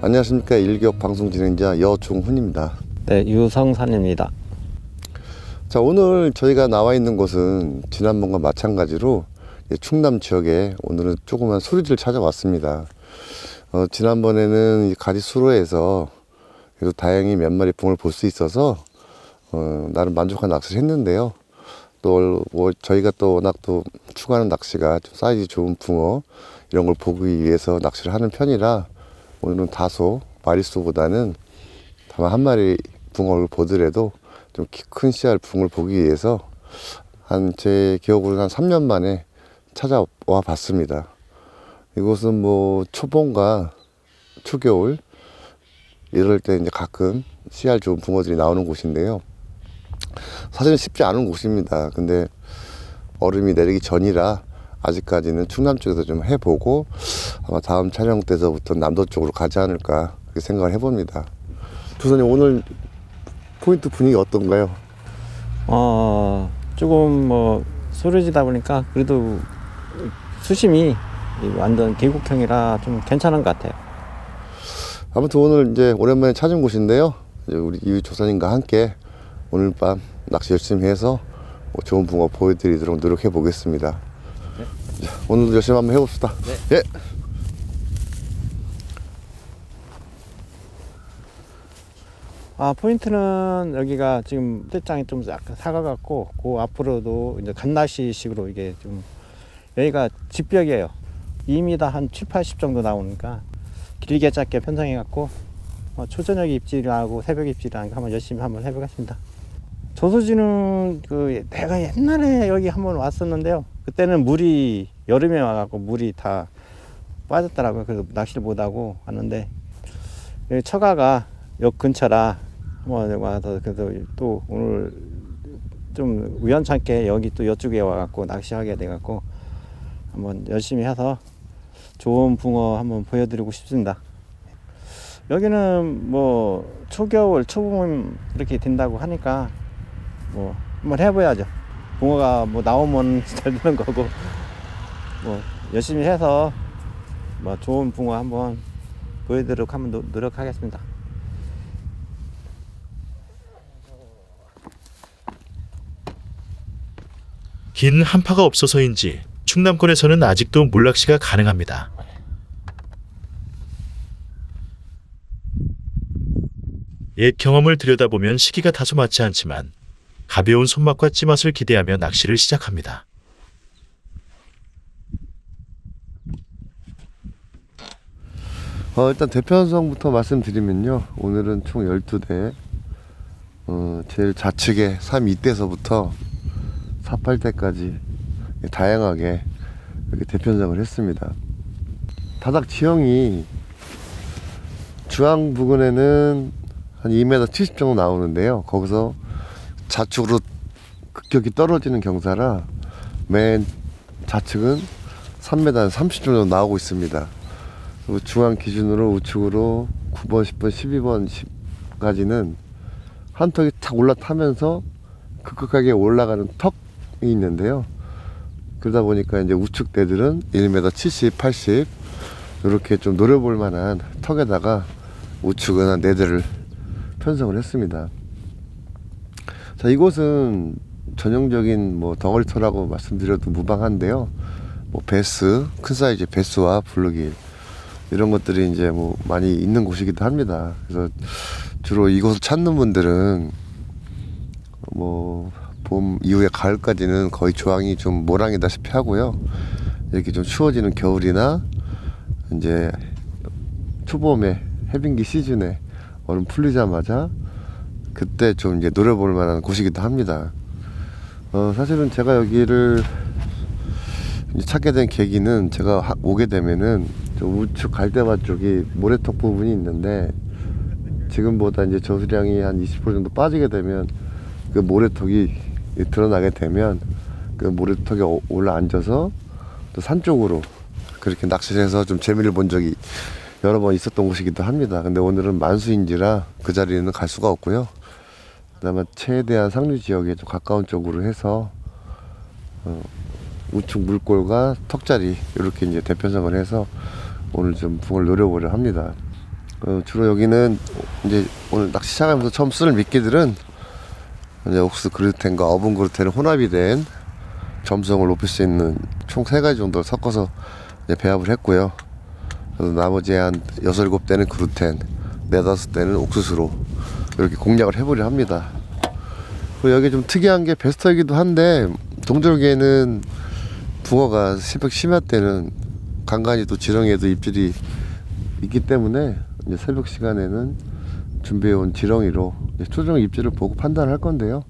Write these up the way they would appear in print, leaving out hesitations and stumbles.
안녕하십니까. 일격 방송 진행자 여종훈입니다. 네, 유성산입니다. 자, 오늘 저희가 나와 있는 곳은 지난번과 마찬가지로 충남 지역에 오늘은 조그만 소리지를 찾아왔습니다. 지난번에는 가지수로에서 그래도 다행히 몇 마리 붕어를 볼 수 있어서 나름 만족한 낚시를 했는데요. 또 저희가 또 워낙 또 추구하는 낚시가 좀 사이즈 좋은 붕어 이런 걸 보기 위해서 낚시를 하는 편이라 오늘은 다소 마리수보다는 다만 한 마리 붕어를 보더라도 좀 큰 씨알 붕어를 보기 위해서 제 기억으로는 한 3년 만에 찾아와 봤습니다. 이곳은 뭐 초봄과 초겨울 이럴 때 이제 가끔 씨알 좋은 붕어들이 나오는 곳인데요. 사실은 쉽지 않은 곳입니다. 근데 얼음이 내리기 전이라 아직까지는 충남 쪽에서 좀 해보고 아마 다음 촬영 때서부터 남도 쪽으로 가지 않을까 그렇게 생각을 해봅니다. 조선님, 오늘 포인트 분위기 어떤가요? 조금 뭐 소리지다 보니까 그래도 수심이 완전 계곡형이라 좀 괜찮은 것 같아요. 아무튼 오늘 이제 오랜만에 찾은 곳인데요. 이제 우리 이유 조사님과 함께 오늘 밤 낚시 열심히 해서 좋은 붕어 보여드리도록 노력해 보겠습니다. 네. 자, 오늘도 열심히 한번 해봅시다. 네. 예. 포인트는 여기가 지금 뜰장이 좀 약간 사가갖고 그 앞으로도 이제 갓낚시식으로 이게 좀 여기가 집벽이에요. 2m 한 7, 80 정도 나오니까 길게 짧게 편성해갖고 초저녁 입질하고 새벽 입질하고 한번 열심히 한번 해보겠습니다. 저수지는 내가 옛날에 여기 한번 왔었는데요. 그때는 물이 여름에 와갖고 물이 다 빠졌더라고요. 그래서 낚시를 못하고 왔는데 여기 처가가 역 근처라 한번 와서 그래서 또 오늘 좀 우연찮게 여기 또 이쪽에 와갖고 낚시하게 돼갖고 한번 열심히 해서 좋은 붕어 한번 보여드리고 싶습니다. 여기는 뭐 초겨울 초봄 이렇게 된다고 하니까 뭐 한번 해봐야죠. 붕어가 뭐 나오면 잘 되는 거고 뭐 열심히 해서 뭐 좋은 붕어 한번 보여드리도록 한번 노력하겠습니다. 긴 한파가 없어서인지 충남권에서는 아직도 물낚시가 가능합니다. 옛 경험을 들여다보면 시기가 다소 맞지 않지만 가벼운 손맛과 찌맛을 기대하며 낚시를 시작합니다. 일단 대편성부터 말씀드리면요. 오늘은 총 12대 제일 좌측에 32대서부터 48대까지 다양하게 이렇게 대편성을 했습니다. 바닥 지형이 중앙 부근에는 한 2m 70 정도 나오는데요. 거기서 좌측으로 급격히 떨어지는 경사라 맨 좌측은 3m 30 정도 나오고 있습니다. 그리고 중앙 기준으로 우측으로 9번, 10번, 12번까지는 한 턱이 탁 올라타면서 급격하게 올라가는 턱이 있는데요. 그러다 보니까 이제 우측 대들은 1m 70, 80 이렇게 좀 노려볼 만한 턱에다가 우측은 한 4대를 편성을 했습니다. 자, 이곳은 전형적인 뭐 덩어리터라고 말씀드려도 무방한데요. 뭐 베스, 큰 사이즈 베스와 블루길 이런 것들이 이제 뭐 많이 있는 곳이기도 합니다. 그래서 주로 이곳을 찾는 분들은 뭐 봄 이후에 가을까지는 거의 조항이 좀 모랑이다시피 하고요. 이렇게 좀 추워지는 겨울이나 이제 초봄에 해빙기 시즌에 얼음 풀리자마자 그때 좀 이제 노려볼 만한 곳이기도 합니다. 사실은 제가 여기를 이제 찾게 된 계기는 제가 오게 되면은 우측 갈대밭 쪽이 모래턱 부분이 있는데 지금보다 이제 저수량이 한 20% 정도 빠지게 되면 그 모래턱이 드러나게 되면 그 모래턱에 올라 앉아서 또 산 쪽으로 그렇게 낚시를 해서 좀 재미를 본 적이 여러 번 있었던 곳이기도 합니다. 근데 오늘은 만수인지라 그 자리에는 갈 수가 없고요. 그다음에 최대한 상류 지역에 좀 가까운 쪽으로 해서 우측 물골과 턱자리 이렇게 이제 대편성을 해서 오늘 좀 붕어를 노려보려 합니다. 주로 여기는 이제 오늘 낚시 시작하면서 처음 쓸 미끼들은 이제 옥수수 그루텐과 어분 그루텐을 혼합이 된 점성을 높일 수 있는 총 3가지 정도를 섞어서 이제 배합을 했고요. 그래서 나머지 한 6, 7대는 그루텐, 4, 5대는 옥수수로 이렇게 공략을 해보려 합니다. 그리고 여기 좀 특이한 게 베스터이기도 한데, 동절기에는 붕어가 새벽 심야 때는 간간히 또 지렁이에도 입질이 있기 때문에 이제 새벽 시간에는 준비해온 지렁이로 초저녁 입질을 보고 판단을 할 건데요.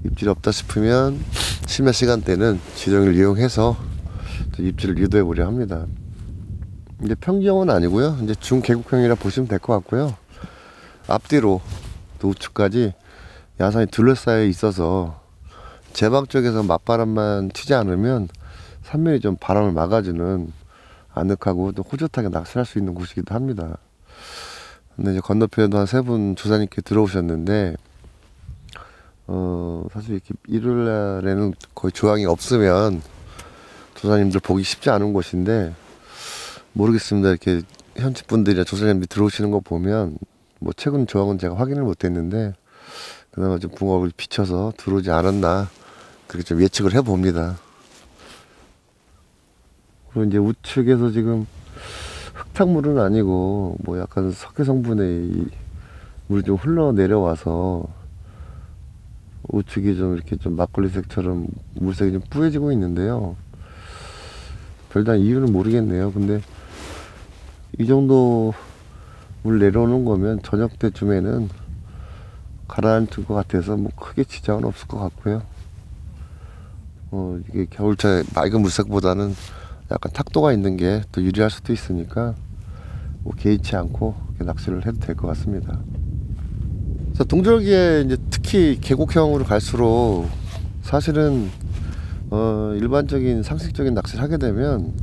입질이 없다 싶으면 심야 시간대는 지렁이를 이용해서 입질을 유도해 보려 합니다. 이제 평지형은 아니고요. 이제 중계곡형이라 보시면 될 것 같고요. 앞뒤로 또 우측까지 야산이 둘러싸여 있어서 제방 쪽에서 맞바람만 튀지 않으면 산면이 좀 바람을 막아주는 아늑하고 또 호젓하게 낚시할 수 있는 곳이기도 합니다. 근데 이제 건너편에도 한 3분 조사님께 들어오셨는데, 사실 이렇게 일요일 날에는 거의 조항이 없으면 조사님들 보기 쉽지 않은 곳인데, 모르겠습니다. 이렇게 현지 분들이나 조사님들이 들어오시는 거 보면, 뭐 최근 조항은 제가 확인을 못 했는데, 그나마 좀 붕어를 비춰서 들어오지 않았나, 그렇게 좀 예측을 해 봅니다. 그리고 이제 우측에서 지금 흙탕물은 아니고 뭐 약간 석회 성분의 물이 좀 흘러 내려와서 우측이 좀 이렇게 좀 막걸리색처럼 물색이 좀 뿌얘지고 있는데요. 별다른 이유는 모르겠네요. 근데 이 정도 물 내려오는 거면 저녁 때쯤에는 가라앉을 것 같아서 뭐 크게 지장은 없을 것 같고요. 이게 겨울철 맑은 물색보다는 약간 탁도가 있는 게 더 유리할 수도 있으니까 뭐 개의치 않고 낚시를 해도 될 것 같습니다. 그래서 동절기에 이제 특히 계곡형으로 갈수록 사실은 일반적인 상식적인 낚시를 하게 되면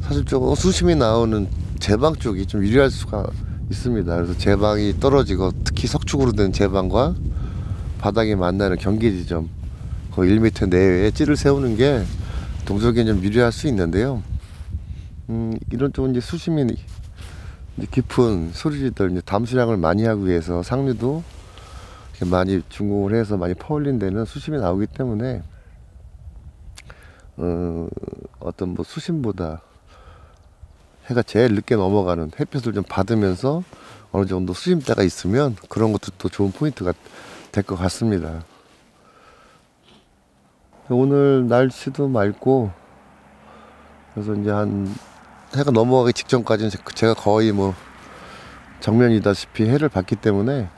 사실 좀 수심이 나오는 제방 쪽이 좀 유리할 수가 있습니다. 그래서 제방이 떨어지고 특히 석축으로 된 제방과 바닥이 만나는 경계 지점 거의 1m 내외에 찌를 세우는 게 동절기엔 좀 유리할 수 있는데요. 이런 쪽은 이제 수심이 이제 깊은 소리지들 이제 담수량을 많이 하기 위해서 상류도 이렇게 많이 준공을 해서 많이 퍼올린 데는 수심이 나오기 때문에 어떤 뭐 수심보다 해가 제일 늦게 넘어가는 햇볕을 좀 받으면서 어느 정도 수심대가 있으면 그런 것도 또 좋은 포인트가 될 것 같습니다. 오늘 날씨도 맑고 그래서 이제 한 해가 넘어가기 직전까지는 제가 거의 뭐 정면이다시피 해를 봤기 때문에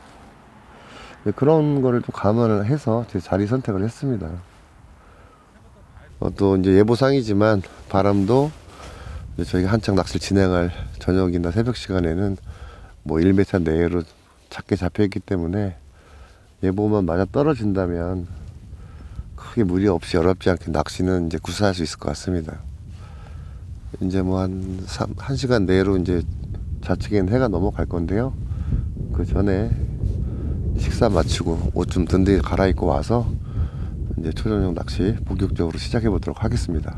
그런 거를 좀 감안을 해서 제 자리 선택을 했습니다. 또 이제 예보상이지만 바람도 이제 저희가 한창 낚시를 진행할 저녁이나 새벽 시간에는 뭐 1m 내외로 작게 잡혀있기 때문에 예보만 맞아 떨어진다면 크게 무리 없이 어렵지 않게 낚시는 이제 구사할 수 있을 것 같습니다. 이제 뭐 한 1시간 내로 이제 좌측엔 해가 넘어갈 건데요. 그 전에 식사 마치고 옷 좀 든든히 갈아입고 와서 이제 초저녁 낚시 본격적으로 시작해 보도록 하겠습니다.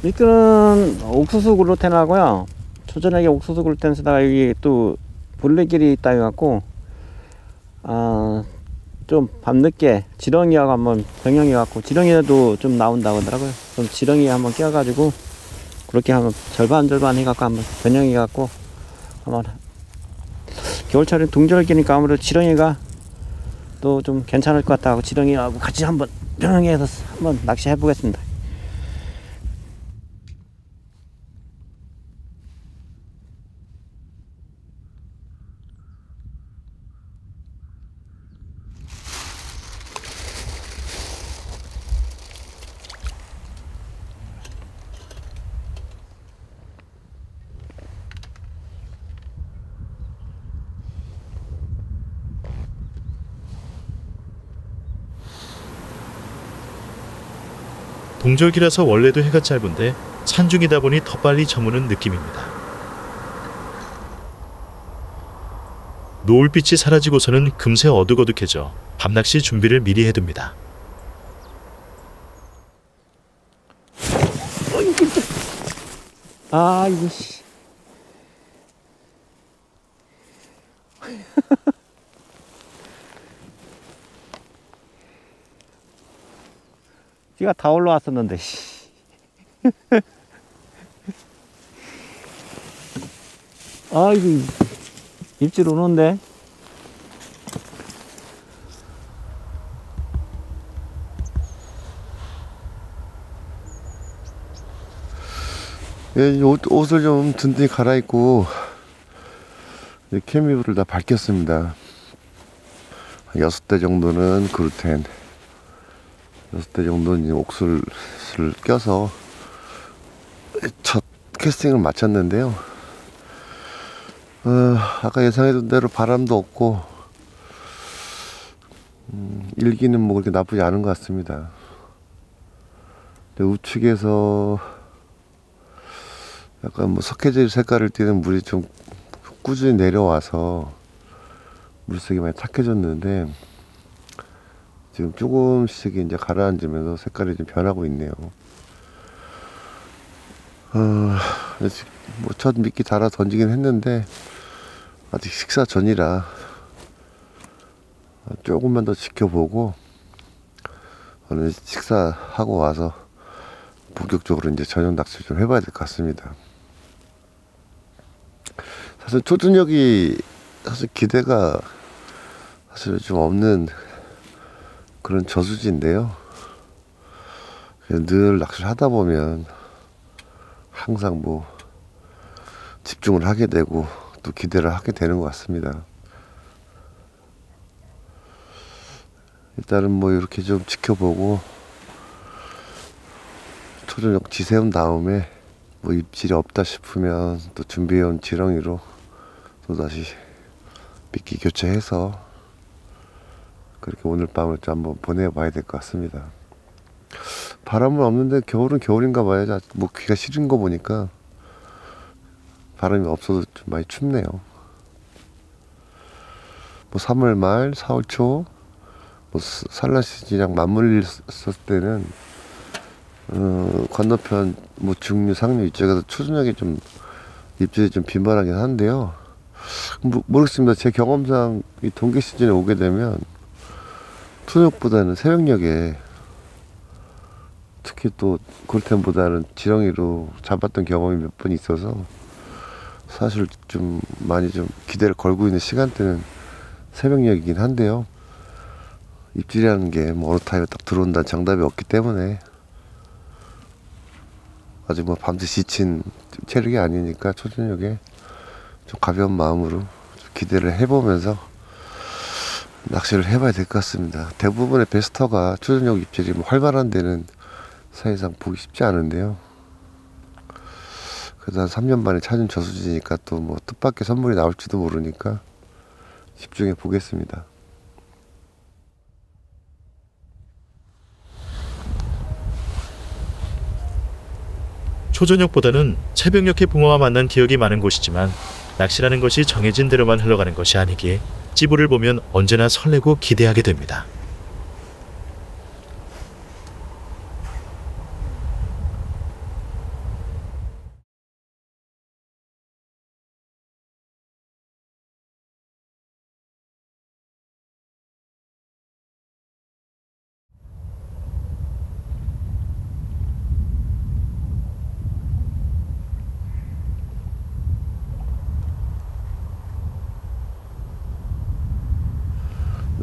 미끼는 옥수수 글루텐하고요. 초저녁에 옥수수 글루텐 쓰다가 여기 또 볼래길이 있다 해갖고 좀 밤늦게 지렁이하고 한번 병영해갖고 지렁이도 좀 나온다고 하더라고요. 그럼 지렁이에 한번 끼워가지고 그렇게 한번 절반 해갖고 한번 변형해갖고 한번 겨울철에 동절기니까 아무래도 지렁이가 또 좀 괜찮을 것 같다고 지렁이하고 같이 한번 변형해서 한번 낚시해 보겠습니다. 동절기라서 원래도 해가 짧은데 산중이다 보니 더 빨리 저무는 느낌입니다. 노을빛이 사라지고서는 금세 어둑어둑해져 밤낚시 준비를 미리 해둡니다. 아, 이거 씨. 쥐가 다 올라왔었는데, 씨. 아, 이거 입질 오는데. 예, 옷을 좀 든든히 갈아입고 이제 케미불을 다 밝혔습니다. 6대 정도는 그루텐, 6대 정도는 이제 옥수를 껴서 첫 캐스팅을 마쳤는데요. 아까 예상했던 대로 바람도 없고 일기는 뭐 그렇게 나쁘지 않은 것 같습니다. 근데 우측에서 약간 뭐 석회질 색깔을 띠는 물이 좀 꾸준히 내려와서 물색이 많이 탁해졌는데 지금 조금씩 이제 가라앉으면서 색깔이 좀 변하고 있네요. 뭐 첫 미끼 달아 던지긴 했는데 아직 식사 전이라 조금만 더 지켜보고 오늘 식사하고 와서 본격적으로 이제 저녁 낚시를 좀 해봐야 될 것 같습니다. 사실 초저녁이 사실 기대가 사실 좀 없는 그런 저수지인데요. 늘 낚시를 하다 보면 항상 뭐 집중을 하게 되고 또 기대를 하게 되는 것 같습니다. 일단은 뭐 이렇게 좀 지켜보고 초저녁 지새운 다음에 뭐 입질이 없다 싶으면 또 준비해온 지렁이로 또 다시 미끼 교체해서 그렇게 오늘 밤을 좀 한번 보내봐야 될 것 같습니다. 바람은 없는데 겨울은 겨울인가 봐요. 뭐 귀가 시린 거 보니까 바람이 없어도 좀 많이 춥네요. 뭐 3월 말, 4월 초, 뭐 산란 시즌이랑 맞물렸을 때는 건너편 뭐 중류, 상류 이쪽에서 초저녁에 좀 입질이 좀 빈번하긴 한데요. 모르겠습니다. 제 경험상 이 동계 시즌에 오게 되면 초저녁보다는 새벽녘에 특히 또 그루텐보다는 지렁이로 잡았던 경험이 몇 번 있어서 사실 좀 많이 좀 기대를 걸고 있는 시간대는 새벽녘이긴 한데요. 입질이라는 게 뭐 어느 타임에 딱 들어온다는 정답이 없기 때문에 아직 뭐 밤새 지친 체력이 아니니까 초저녁에 좀 가벼운 마음으로 좀 기대를 해보면서 낚시를 해봐야 될 것 같습니다. 대부분의 베스터가 초저녁 입질이 뭐 활발한 데는 사실상 보기 쉽지 않은데요. 그래도 한 3년 만에 찾은 저수지니까 또 뭐 뜻밖의 선물이 나올지도 모르니까 집중해 보겠습니다. 초저녁보다는 새벽녘에 붕어와 만난 기억이 많은 곳이지만 낚시라는 것이 정해진 대로만 흘러가는 것이 아니기에 찌부를 보면 언제나 설레고 기대하게 됩니다.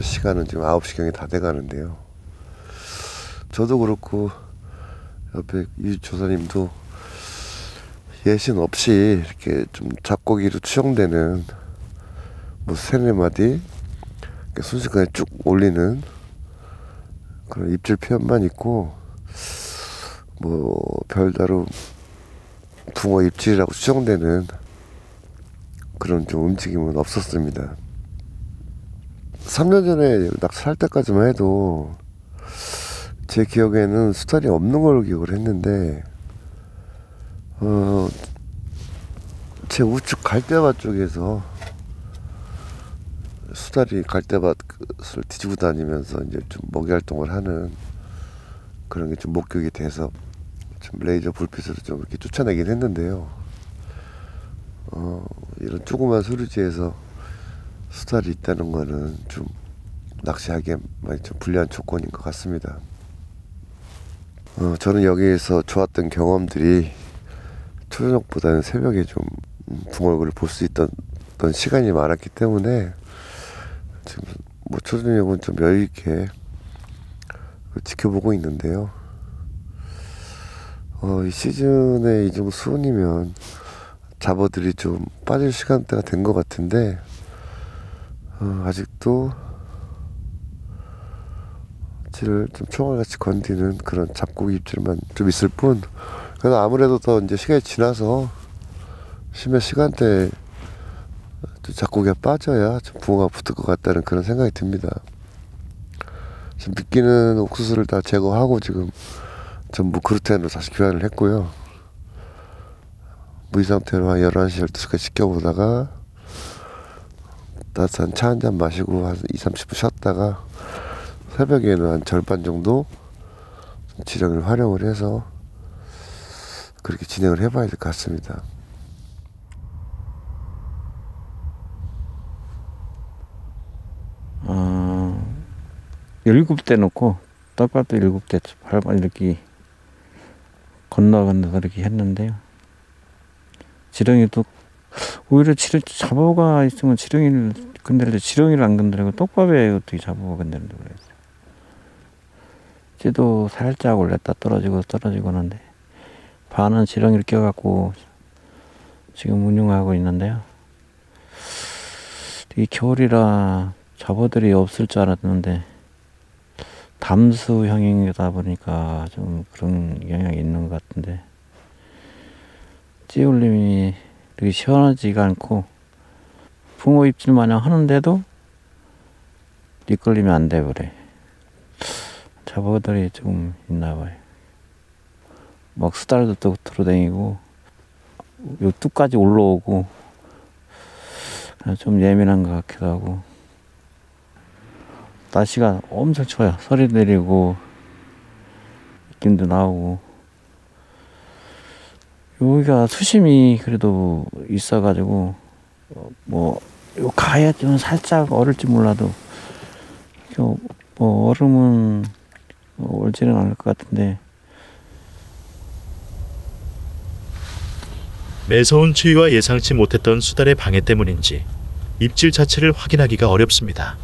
시간은 지금 9시경이 다 돼가는데요. 저도 그렇고 옆에 이 조사님도 예신 없이 이렇게 좀 잡고기로 추정되는 뭐 세네 마디 순식간에 쭉 올리는 그런 입질 표현만 있고 뭐 별다른 붕어 입질이라고 추정되는 그런 좀 움직임은 없었습니다. 3년 전에 낚시할 때까지만 해도 제 기억에는 수달이 없는 걸로 기억을 했는데 제 우측 갈대밭 쪽에서 수달이 갈대밭을 뒤지고 다니면서 이제 좀 먹이 활동을 하는 그런 게 좀 목격이 돼서 좀 좀 레이저 불빛으로 좀 이렇게 쫓아내긴 했는데요. 이런 조그만 수류지에서 수달이 있다는 거는 좀 낚시하기에 많이 좀 불리한 조건인 것 같습니다. 저는 여기에서 좋았던 경험들이 초저녁보다는 새벽에 좀 붕어를 볼 수 있던 시간이 많았기 때문에 지금 뭐 초저녁은 좀 여유 있게 지켜보고 있는데요. 이 시즌에 이 정도 수온이면 잡어들이 좀 빠질 시간대가 된 것 같은데 아직도 입질을 좀 총알같이 건드는 그런 잡고기 입질만 좀 있을 뿐, 그래도 아무래도 더 이제 시간이 지나서 심야 시간대에 잡고기가 빠져야 좀 붕어가 붙을 것 같다는 그런 생각이 듭니다. 지금 미끼는 옥수수를 다 제거하고 지금 전부 그루텐으로 다시 교환을 했고요. 무이 상태로 한 11시, 12시까지 지켜보다가 따뜻한 차 한잔 마시고 한 20-30분 쉬었다가 새벽에는 한 절반 정도 지렁이를 활용을 해서 그렇게 진행을 해봐야 될 것 같습니다. 일곱 대 놓고 떡밥도 7대 8번 이렇게 건너서 이렇게 했는데요. 지렁이도 오히려 잡어가 있으면 지렁이를 건드릴 때 지렁이를 안 건드리고 떡밥에 어떻게 잡어가 건드린다고 그랬어요. 찌도 살짝 올렸다 떨어지고 하는데 반은 지렁이를 껴갖고 지금 운용하고 있는데요. 이 겨울이라 잡어들이 없을 줄 알았는데 담수형이다 보니까 좀 그런 영향이 있는 것 같은데, 찌울림이 되게 시원하지가 않고 붕어 입질 마냥 하는데도 미끌림이 안 돼 그래. 잡어들이 좀 있나 봐요. 막 수달도 또 들어다니고 요 뚝까지 올라오고 좀 예민한 것 같기도 하고. 날씨가 엄청 추워요. 서리 내리고 느낌도 나오고. 여기가 수심이 그래도 있어가지고 뭐 요 가야 좀 살짝 얼을지 몰라도 뭐 얼음은 얼지는 않을 것 같은데. 매서운 추위와 예상치 못했던 수달의 방해 때문인지 입질 자체를 확인하기가 어렵습니다.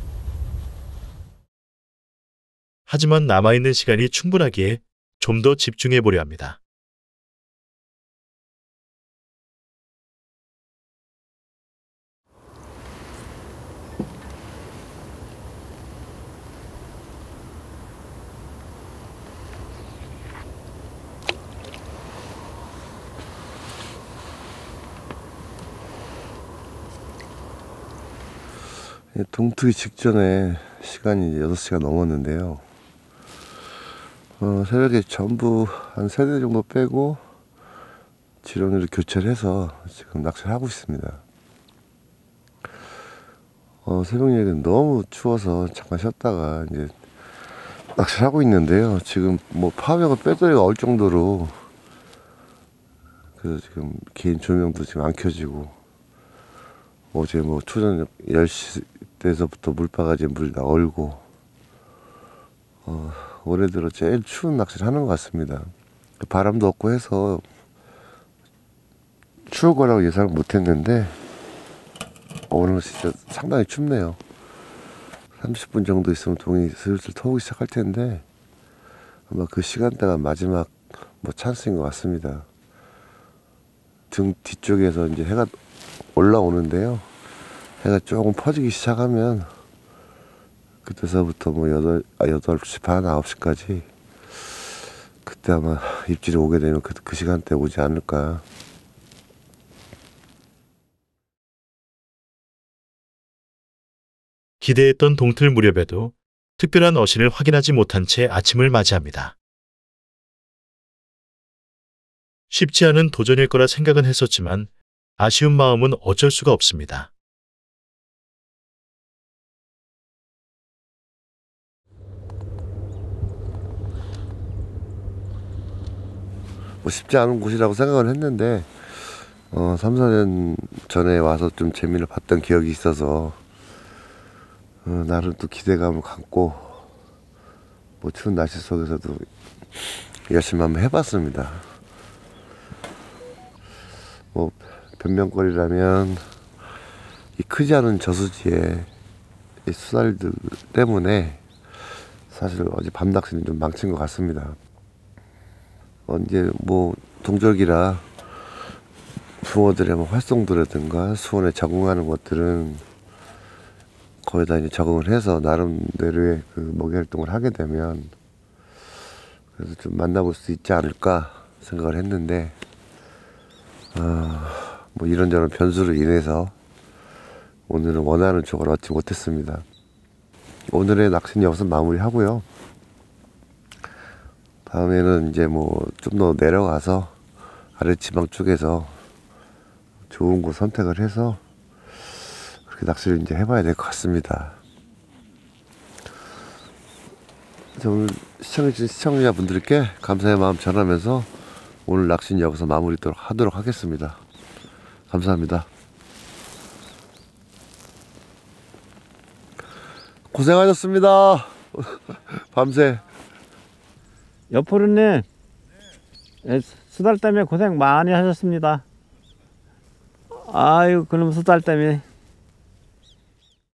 하지만 남아있는 시간이 충분하기에 좀 더 집중해 보려 합니다. 동트기 직전에 시간이 6시가 넘었는데요. 새벽에 전부 한 3대 정도 빼고 지렁이를 교체를 해서 지금 낚시를 하고 있습니다. 새벽 얘기는 너무 추워서 잠깐 쉬었다가 이제 낚시를 하고 있는데요. 지금 뭐 파워가 배터리가 얼 정도로 그래서 지금 개인 조명도 지금 안 켜지고, 어제 뭐 초저녁 10시 때서부터 물바가지에 물 다 얼고, 올해 들어 제일 추운 낚시를 하는 것 같습니다. 바람도 없고 해서 추울 거라고 예상을 못 했는데 오늘 진짜 상당히 춥네요. 30분 정도 있으면 동이 슬슬 터오기 시작할 텐데 아마 그 시간대가 마지막 뭐 찬스인 것 같습니다. 등 뒤쪽에서 이제 해가 올라오는데요. 해가 조금 퍼지기 시작하면 그때서부터 뭐 8시 반, 9시까지 그때 아마 입질이 오게 되면 그 시간대 오지 않을까. 기대했던 동틀 무렵에도 특별한 어신을 확인하지 못한 채 아침을 맞이합니다. 쉽지 않은 도전일 거라 생각은 했었지만 아쉬운 마음은 어쩔 수가 없습니다. 뭐 쉽지 않은 곳이라고 생각을 했는데 3, 4년 전에 와서 좀 재미를 봤던 기억이 있어서 나름 또 기대감을 갖고 뭐 추운 날씨 속에서도 열심히 한번 해봤습니다. 뭐 변명거리라면 이 크지 않은 저수지에 이 수달들 때문에 사실 어제 밤 낚시는 좀 망친 것 같습니다. 이제 뭐 동절기라 붕어들의 뭐 활동도라든가 수온에 적응하는 것들은 거의 다 이제 적응을 해서 나름대로의 그 먹이 활동을 하게 되면 그래서 좀 만나볼 수 있지 않을까 생각을 했는데 뭐 이런저런 변수로 인해서 오늘은 원하는 조각을 얻지 못했습니다. 오늘의 낚시는 여기서 마무리하고요. 다음에는 이제 뭐 좀 더 내려가서 아랫지방 쪽에서 좋은 곳 선택을 해서 그렇게 낚시를 이제 해봐야 될 것 같습니다. 오늘 시청해주신 시청자분들께 감사의 마음 전하면서 오늘 낚시는 여기서 마무리 하도록 하겠습니다. 감사합니다. 고생하셨습니다. 밤새. 여포르님, 수달 때문에 고생 많이 하셨습니다. 아유, 그럼 수달 때문에